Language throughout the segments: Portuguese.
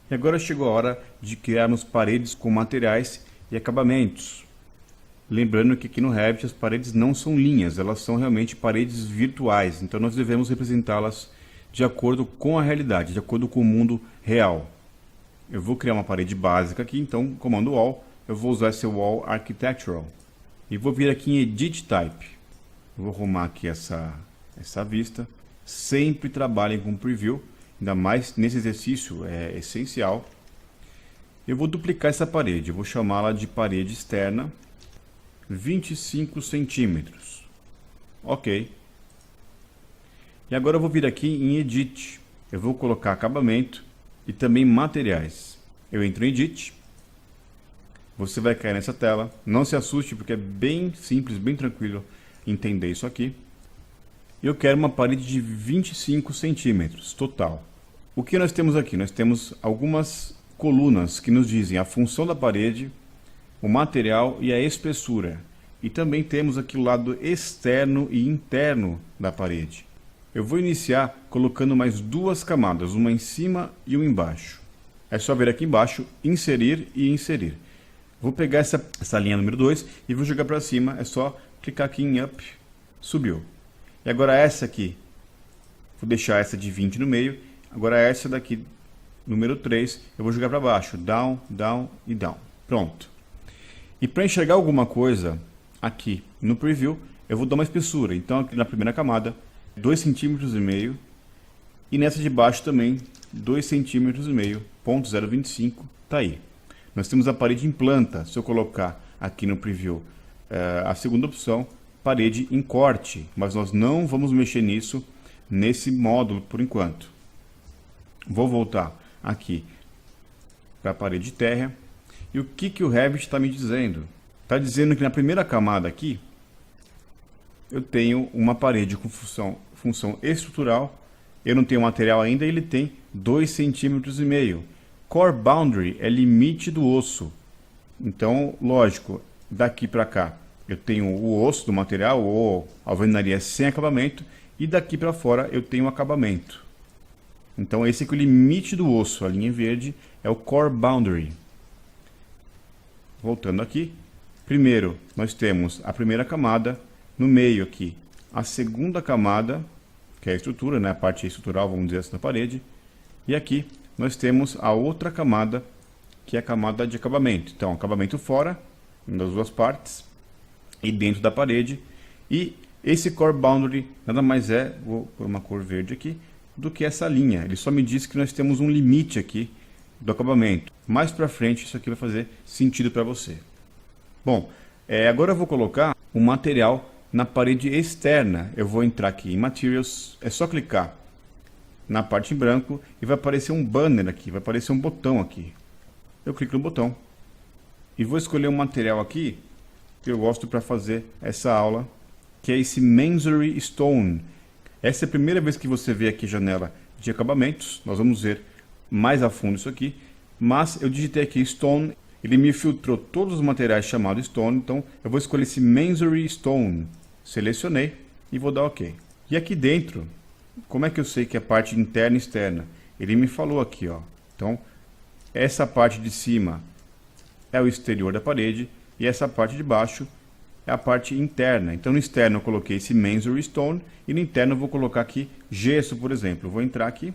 E agora chegou a hora de criarmos paredes com materiais e acabamentos. Lembrando que aqui no Revit as paredes não são linhas, elas são realmente paredes virtuais, então nós devemos representá-las de acordo com a realidade, de acordo com o mundo real. Eu vou criar uma parede básica aqui, então comando Wall, eu vou usar esse Wall Architectural. E vou vir aqui em Edit Type. Eu vou arrumar aqui essa vista. Sempre trabalhem com Preview, ainda mais nesse exercício, é essencial. Eu vou duplicar essa parede, eu vou chamá-la de parede externa, 25 centímetros. Ok. E agora eu vou vir aqui em Edit. Eu vou colocar acabamento e também materiais. Eu entro em Edit. Você vai cair nessa tela. Não se assuste porque é bem simples, bem tranquilo entender isso aqui. Eu quero uma parede de 25 centímetros total. O que nós temos aqui? Nós temos algumas colunas que nos dizem a função da parede, o material e a espessura. E também temos aqui o lado externo e interno da parede. Eu vou iniciar colocando mais duas camadas, uma em cima e uma embaixo. É só vir aqui embaixo, inserir e inserir. Vou pegar essa linha número 2 e vou jogar para cima. É só clicar aqui em Up, subiu. E agora essa aqui, vou deixar essa de 20 no meio. Agora essa daqui, número 3, eu vou jogar para baixo. Down, down e down. Pronto. E para enxergar alguma coisa aqui no Preview, eu vou dar uma espessura. Então aqui na primeira camada, 2,5 cm. E nessa de baixo também, 2,5 cm. Ponto 0,25, tá aí. Nós temos a parede em planta. Se eu colocar aqui no Preview a segunda opção, parede em corte. Mas nós não vamos mexer nisso, nesse módulo por enquanto. Vou voltar aqui para a parede de terra. E o que o Revit está me dizendo? Está dizendo que na primeira camada aqui, eu tenho uma parede com função estrutural. Eu não tenho material ainda, ele tem 2,5 cm. Core Boundary é limite do osso. Então, lógico, daqui para cá eu tenho o osso do material, ou alvenaria sem acabamento, e daqui para fora eu tenho acabamento. Então esse aqui é o limite do osso, a linha verde é o Core Boundary. Voltando aqui, primeiro nós temos a primeira camada, no meio aqui a segunda camada, que é a estrutura, né? A parte estrutural, vamos dizer assim, da parede, e aqui nós temos a outra camada, que é a camada de acabamento. Então, acabamento fora, das duas partes, e dentro da parede. E esse Core Boundary nada mais é, vou pôr uma cor verde aqui, do que essa linha. Ele só me diz que nós temos um limite aqui do acabamento. Mais para frente, isso aqui vai fazer sentido para você. Bom, agora eu vou colocar o material na parede externa. Eu vou entrar aqui em Materials, é só clicar na parte em branco e vai aparecer um banner aqui, vai aparecer um botão aqui. Eu clico no botão e vou escolher um material aqui que eu gosto para fazer essa aula, que é esse Masonry Stone. Essa é a primeira vez que você vê aqui a janela de acabamentos. Nós vamos ver mais a fundo isso aqui, mas eu digitei aqui Stone, ele me filtrou todos os materiais chamados Stone, então eu vou escolher esse Masonry Stone. Selecionei e vou dar OK. E aqui dentro, como é que eu sei que é a parte interna e externa? Ele me falou aqui, ó. Então, essa parte de cima é o exterior da parede e essa parte de baixo é a parte interna. Então, no externo eu coloquei esse Masonry Stone e no interno eu vou colocar aqui gesso, por exemplo. Eu vou entrar aqui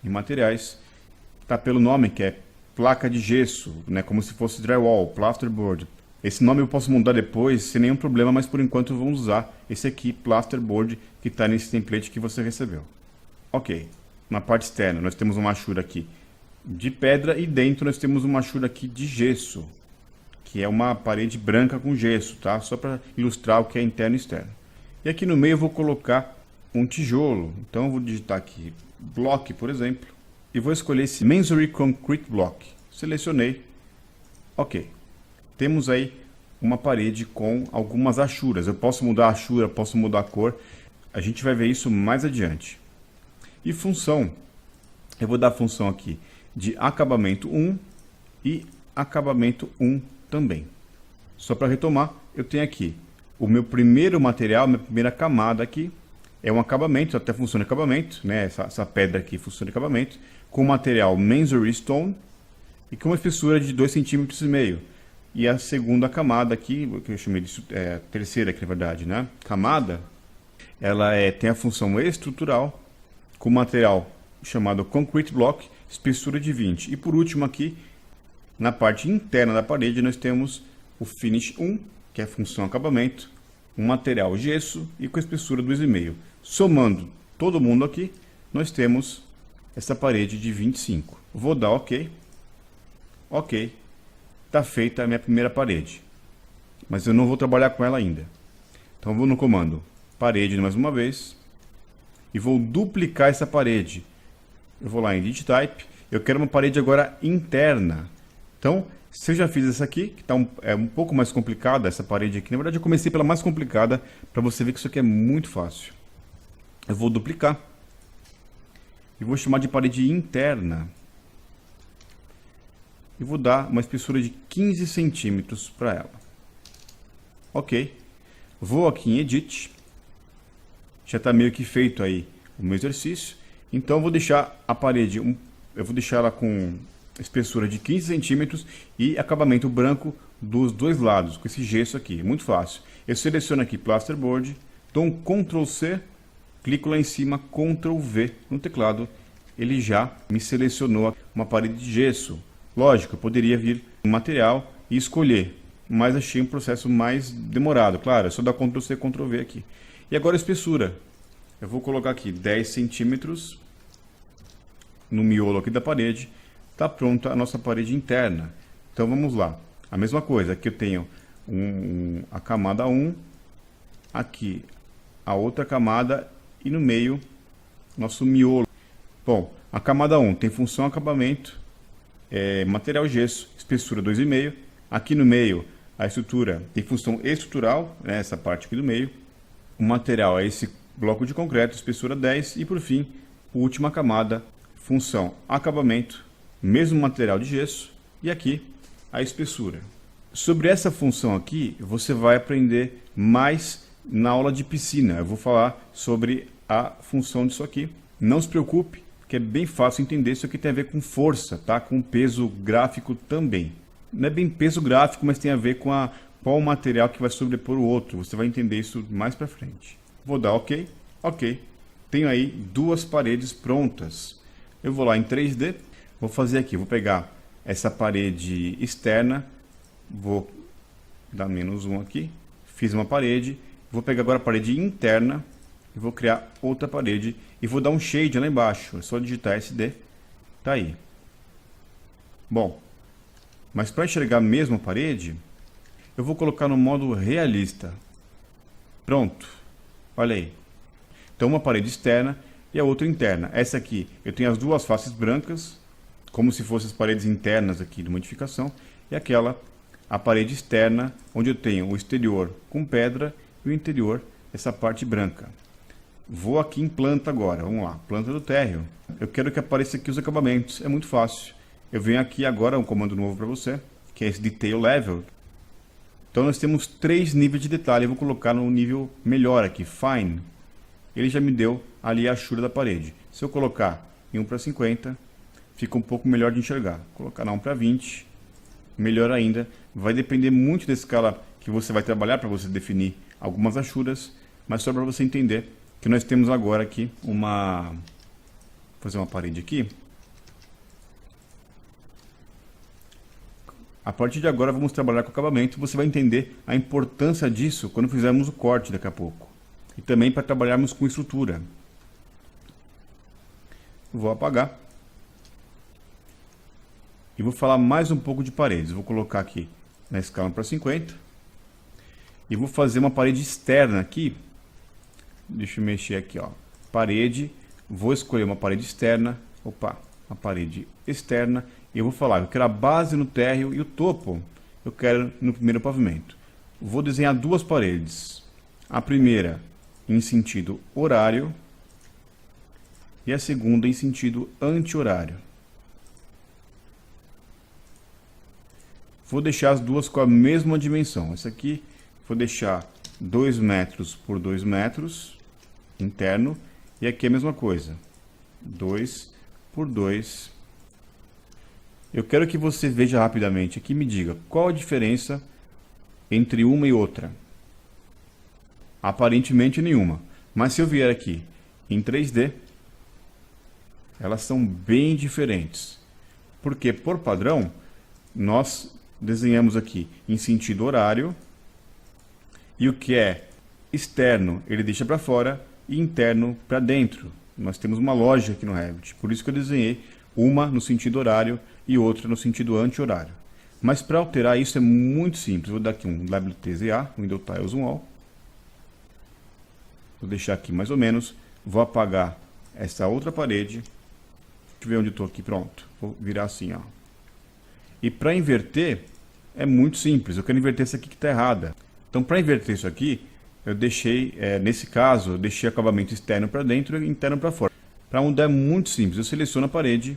em materiais, tá pelo nome que é placa de gesso, né? Como se fosse drywall, plasterboard. Esse nome eu posso mudar depois sem nenhum problema, mas por enquanto vamos usar esse aqui, plasterboard, que está nesse template que você recebeu. Ok, na parte externa nós temos uma achura aqui de pedra e dentro nós temos uma achura aqui de gesso, que é uma parede branca com gesso, tá? Só para ilustrar o que é interno e externo. E aqui no meio eu vou colocar um tijolo, então eu vou digitar aqui Block, por exemplo, e vou escolher esse Masonry Concrete Block. Selecionei, ok. Temos aí uma parede com algumas achuras. Eu posso mudar a achura, posso mudar a cor. A gente vai ver isso mais adiante. E função, eu vou dar a função aqui de acabamento 1 e acabamento 1 também. Só para retomar, eu tenho aqui o meu primeiro material, minha primeira camada aqui, é um acabamento, até funciona de acabamento, né? Essa pedra aqui funciona de acabamento. com material Masonry Stone e com uma espessura de 2,5 cm. E a segunda camada aqui, que eu chamei de terceira aqui na verdade, né? Camada, ela tem a função estrutural com material chamado Concrete Block, espessura de 20. E por último aqui, na parte interna da parede, nós temos o Finish 1, que é a função acabamento, um material gesso e com espessura 2,5. Somando todo mundo aqui, nós temos essa parede de 25. Vou dar OK. OK. Está feita a minha primeira parede. Mas eu não vou trabalhar com ela ainda. Então eu vou no comando parede mais uma vez. E vou duplicar essa parede. Eu vou lá em Edit Type. Eu quero uma parede agora interna. Então, se eu já fiz essa aqui, que é um pouco mais complicada, essa parede aqui. Na verdade eu comecei pela mais complicada, para você ver que isso aqui é muito fácil. Eu vou duplicar. E vou chamar de parede interna. E vou dar uma espessura de 15 centímetros para ela. Ok. Vou aqui em Edit. Já está meio que feito aí o meu exercício. Então eu vou deixar a parede, eu vou deixar ela com espessura de 15 centímetros e acabamento branco dos dois lados, com esse gesso aqui. Muito fácil. Eu seleciono aqui Plasterboard, dou um Ctrl C, clico lá em cima, Ctrl V no teclado. Ele já me selecionou uma parede de gesso. Lógico, eu poderia vir no material e escolher, mas achei um processo mais demorado. Claro, é só dar Ctrl C, Ctrl V aqui. E agora a espessura. Eu vou colocar aqui 10 centímetros no miolo aqui da parede. Está pronta a nossa parede interna. Então vamos lá. A mesma coisa, aqui eu tenho a camada 1, aqui a outra camada e no meio nosso miolo. Bom, a camada 1 tem função acabamento. Material gesso, espessura 2,5. Aqui no meio a estrutura tem função estrutural, né, essa parte aqui do meio. O material é esse bloco de concreto, espessura 10. E por fim, a última camada, função acabamento, mesmo material de gesso. E aqui a espessura. Sobre essa função aqui, você vai aprender mais na aula de piscina. Eu vou falar sobre a função disso aqui. Não se preocupe, que é bem fácil entender. Isso aqui tem a ver com força, tá? Com peso gráfico também. Não é bem peso gráfico, mas tem a ver com qual o material que vai sobrepor o outro. Você vai entender isso mais para frente. Vou dar OK. OK. Tenho aí duas paredes prontas. Eu vou lá em 3D. Vou fazer aqui. Vou pegar essa parede externa. Vou dar -1 aqui. Fiz uma parede. Vou pegar agora a parede interna. E vou criar outra parede. E vou dar um shade lá embaixo. É só digitar SD. Tá aí. Bom. Mas para enxergar mesmo a parede, eu vou colocar no modo realista. Pronto. Olha aí. Então uma parede externa e a outra interna. Essa aqui eu tenho as duas faces brancas, como se fossem as paredes internas aqui de modificação. E aquela, a parede externa, onde eu tenho o exterior com pedra e o interior, essa parte branca. Vou aqui em planta agora. Vamos lá. Planta do térreo. Eu quero que apareça aqui os acabamentos. É muito fácil. Eu venho aqui agora um comando novo para você, que é esse Detail Level. Então nós temos 3 níveis de detalhe. Eu vou colocar no nível melhor aqui, Fine. Ele já me deu ali a achura da parede. Se eu colocar em 1:50, fica um pouco melhor de enxergar. Vou colocar na 1:20, melhor ainda. Vai depender muito da escala que você vai trabalhar para você definir algumas achuras, mas só para você entender que nós temos agora aqui vou fazer uma parede aqui. A partir de agora vamos trabalhar com acabamento. Você vai entender a importância disso quando fizermos o corte daqui a pouco. E também para trabalharmos com estrutura. Vou apagar. E vou falar mais um pouco de paredes. Vou colocar aqui na escala para 50. E vou fazer uma parede externa aqui. Deixa eu mexer aqui, ó. Parede. Vou escolher uma parede externa. Opa, uma parede externa. Eu vou falar, eu quero a base no térreo e o topo eu quero no primeiro pavimento. Vou desenhar duas paredes. A primeira em sentido horário e a segunda em sentido anti-horário. Vou deixar as duas com a mesma dimensão. Essa aqui vou deixar 2 metros por 2 metros interno e aqui é a mesma coisa. 2 por 2. Eu quero que você veja rapidamente aqui e me diga qual a diferença entre uma e outra. Aparentemente nenhuma. Mas se eu vier aqui em 3D, elas são bem diferentes. Porque, por padrão, nós desenhamos aqui em sentido horário. E o que é externo, ele deixa para fora e interno para dentro. Nós temos uma lógica aqui no Revit. Por isso que eu desenhei uma no sentido horário e outra no sentido anti-horário. Mas para alterar isso é muito simples. Vou dar aqui um WTZA, Windows Tiles Zoom All. Vou deixar aqui mais ou menos. Vou apagar essa outra parede. Deixa eu ver onde estou aqui. Pronto. Vou virar assim, ó. E para inverter, é muito simples. Eu quero inverter essa aqui que está errada. Então, para inverter isso aqui, eu deixei, nesse caso, eu deixei acabamento externo para dentro e interno para fora. Para mudar é muito simples. Eu seleciono a parede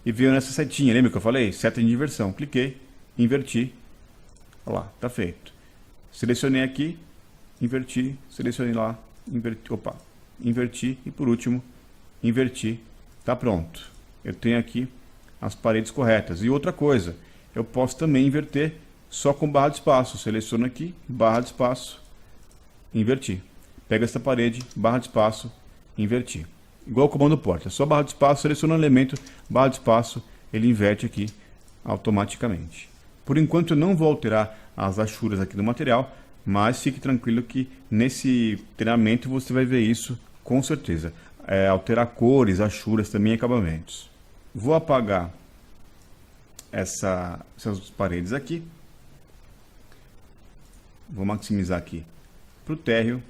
e venho nessa setinha. Lembra que eu falei? Seta de inversão. Cliquei, inverti. Olha lá, está feito. Selecionei aqui, inverti, selecionei lá, inverti. Opa, inverti e por último, inverti. Está pronto. Eu tenho aqui as paredes corretas. E outra coisa, eu posso também inverter só com barra de espaço. Seleciono aqui, barra de espaço, inverti. Pego essa parede, barra de espaço, inverti. Igual o comando porta. Só barra de espaço, seleciono o elemento, barra de espaço, ele inverte aqui automaticamente. Por enquanto eu não vou alterar as achuras aqui do material, mas fique tranquilo que nesse treinamento você vai ver isso com certeza. Alterar cores, achuras, também acabamentos. Vou apagar essas paredes aqui. Vou maximizar aqui para o térreo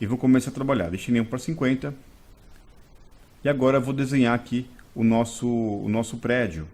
e vou começar a trabalhar. Deixei nenhum para 50. E agora eu vou desenhar aqui o nosso prédio.